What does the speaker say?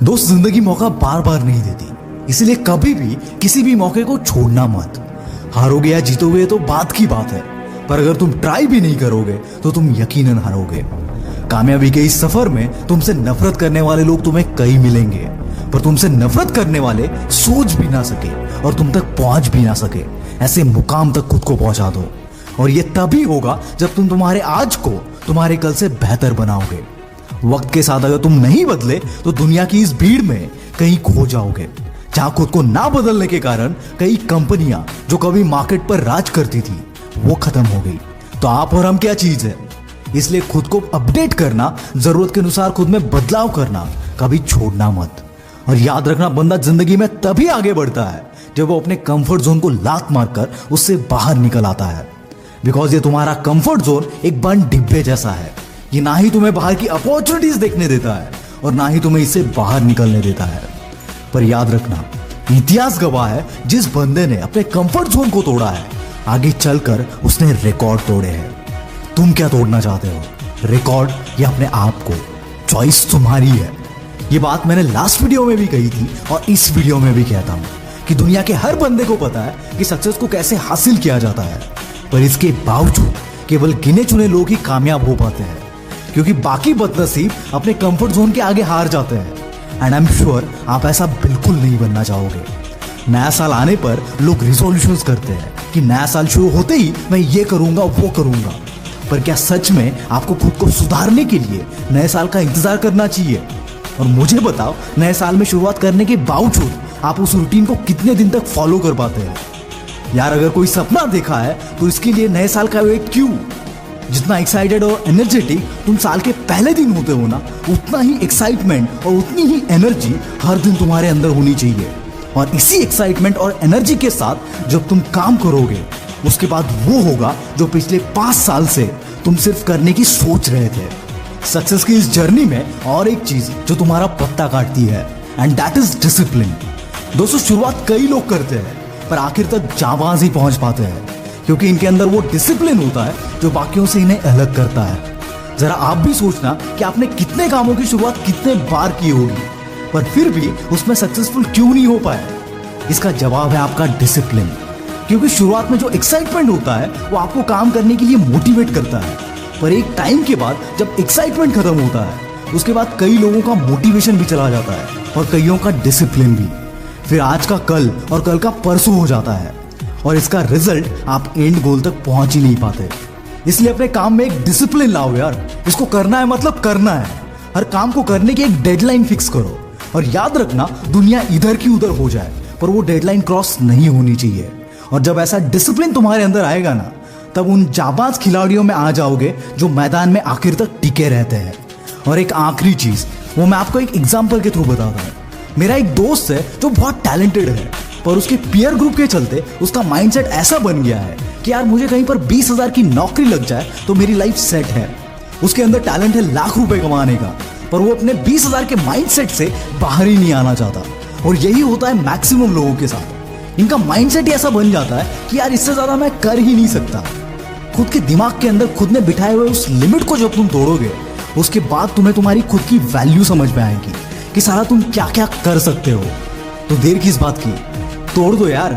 दोस्त, जिंदगी मौका बार बार नहीं देती, इसलिए कभी भी किसी भी मौके को छोड़ना मत। हारोगे या जीतोगे तो बात की बात है, पर अगर तुम ट्राई भी नहीं करोगे तो तुम यकीनन हारोगे। कामयाबी के इस सफर में तुमसे नफरत करने वाले लोग तुम्हें कई मिलेंगे, पर तुमसे नफरत करने वाले सोच भी ना सके और तुम तक पहुंच भी ना सके ऐसे मुकाम तक खुद को पहुंचा दो। और ये तभी होगा जब तुम तुम्हारे आज को तुम्हारे कल से बेहतर बनाओगे। वक्त के साथ अगर तुम नहीं बदले तो दुनिया की इस भीड़ में कहीं खो जाओगे, जहां खुद को ना बदलने के कारण कई कंपनियां जो कभी मार्केट पर राज करती थी वो खत्म हो गई। तो आप और हम क्या चीज है? इसलिए खुद को अपडेट करना, जरूरत के अनुसार खुद में बदलाव करना कभी छोड़ना मत। और याद रखना, बंदा जिंदगी में तभी आगे बढ़ता है जब वो अपने कंफर्ट जोन को लात मारकर उससे बाहर निकल आता है। बिकॉज ये तुम्हारा कंफर्ट जोन एक बंद डिब्बे जैसा है। ये ना ही तुम्हें बाहर की अपॉर्चुनिटीज देखने देता है और ना ही तुम्हें इससे बाहर निकलने देता है। पर याद रखना, इतिहास गवाह है, जिस बंदे ने अपने कंफर्ट जोन को तोड़ा है, आगे चलकर उसने रिकॉर्ड तोड़े हैं। तुम क्या तोड़ना चाहते हो, रिकॉर्ड या अपने आप को? चॉइस तुम्हारी है। ये बात मैंने लास्ट वीडियो में भी कही थी और इस वीडियो में भी कहता हूं कि दुनिया के हर बंदे को पता है कि सक्सेस को कैसे हासिल किया जाता है, पर इसके बावजूद केवल गिने चुने लोग ही कामयाब हो पाते हैं, क्योंकि बाकी बदनसीब अपने कंफर्ट जोन के आगे हार जाते हैं। एंड आई एम श्योर आप ऐसा बिल्कुल नहीं बनना चाहोगे। नया साल आने पर लोग रिजोल्यूशंस करते हैं कि नया साल शुरू होते ही मैं ये करूंगा वो करूंगा, पर क्या सच में आपको खुद को सुधारने के लिए नए साल का इंतजार करना चाहिए? और मुझे बताओ, नए साल में शुरुआत करने के बावजूद आप उस रूटीन को कितने दिन तक फॉलो कर पाते हो? यार, अगर कोई सपना देखा है तो इसके लिए नए साल का वेट क्यों? जितना एक्साइटेड और एनर्जेटिक तुम साल के पहले दिन होते हो ना, उतना ही एक्साइटमेंट और उतनी ही एनर्जी हर दिन तुम्हारे अंदर होनी चाहिए। और इसी एक्साइटमेंट और एनर्जी के साथ जब तुम काम करोगे, उसके बाद वो होगा जो पिछले 5 साल से तुम सिर्फ करने की सोच रहे थे। सक्सेस की इस जर्नी में और एक चीज जो तुम्हारा पत्ता काटती है, एंड दैट इज डिसिप्लिन। दोस्तों, शुरुआत कई लोग करते हैं पर आखिर तक जाबाज ही पहुंच पाते हैं, क्योंकि इनके अंदर वो डिसिप्लिन होता है जो बाकियों से इन्हें अलग करता है। जरा आप भी सोचना कि आपने कितने कामों की शुरुआत कितने बार की होगी, पर फिर भी उसमें सक्सेसफुल क्यों नहीं हो पाए? इसका जवाब है आपका डिसिप्लिन। क्योंकि शुरुआत में जो एक्साइटमेंट होता है वो आपको काम करने के लिए मोटिवेट करता है, पर एक टाइम के बाद जब एक्साइटमेंट खत्म होता है, उसके बाद कई लोगों का मोटिवेशन भी चला जाता है और कईयों का डिसिप्लिन भी। फिर आज का कल और कल का परसों हो जाता है और इसका रिजल्ट आप एंड गोल तक पहुंच ही नहीं पाते। इसलिए अपने काम में एक डिसिप्लिन लाओ यार। इसको करना है मतलब करना है। हर काम को करने की एक डेडलाइन फिक्स करो और याद रखना, दुनिया इधर की उधर हो जाए पर वो डेडलाइन क्रॉस नहीं होनी चाहिए। और जब ऐसा डिसिप्लिन तुम्हारे अंदर आएगा ना, तब उन जाबाज खिलाड़ियों में आ जाओगे जो मैदान में आखिर तक टिके रहते हैं। और एक आखिरी चीज, वो मैं आपको एक एग्जाम्पल के थ्रू बताता हूँ। मेरा एक दोस्त है जो बहुत टैलेंटेड है, पर उसके पीयर ग्रुप के चलते उसका माइंडसेट ऐसा बन गया है कि यार मुझे कहीं पर 20,000 की नौकरी लग जाए तो मेरी लाइफ सेट है। उसके अंदर टैलेंट है लाख रुपए कमाने का, पर वो अपने 20,000 के माइंडसेट से बाहर ही नहीं आना चाहता। और यही होता है मैक्सिमम लोगों के साथ। इनका माइंडसेट ही ऐसा बन जाता है कि यार इससे ज्यादा मैं कर ही नहीं सकता। खुद के दिमाग के अंदर खुद ने बिठाए हुए उस लिमिट को जब तुम तोड़ोगे, उसके बाद तुम्हें तुम्हारी खुद की वैल्यू समझ में आएगी कि सारा तुम क्या क्या कर सकते हो। तो देर किस बात की, तोड़ दो यार।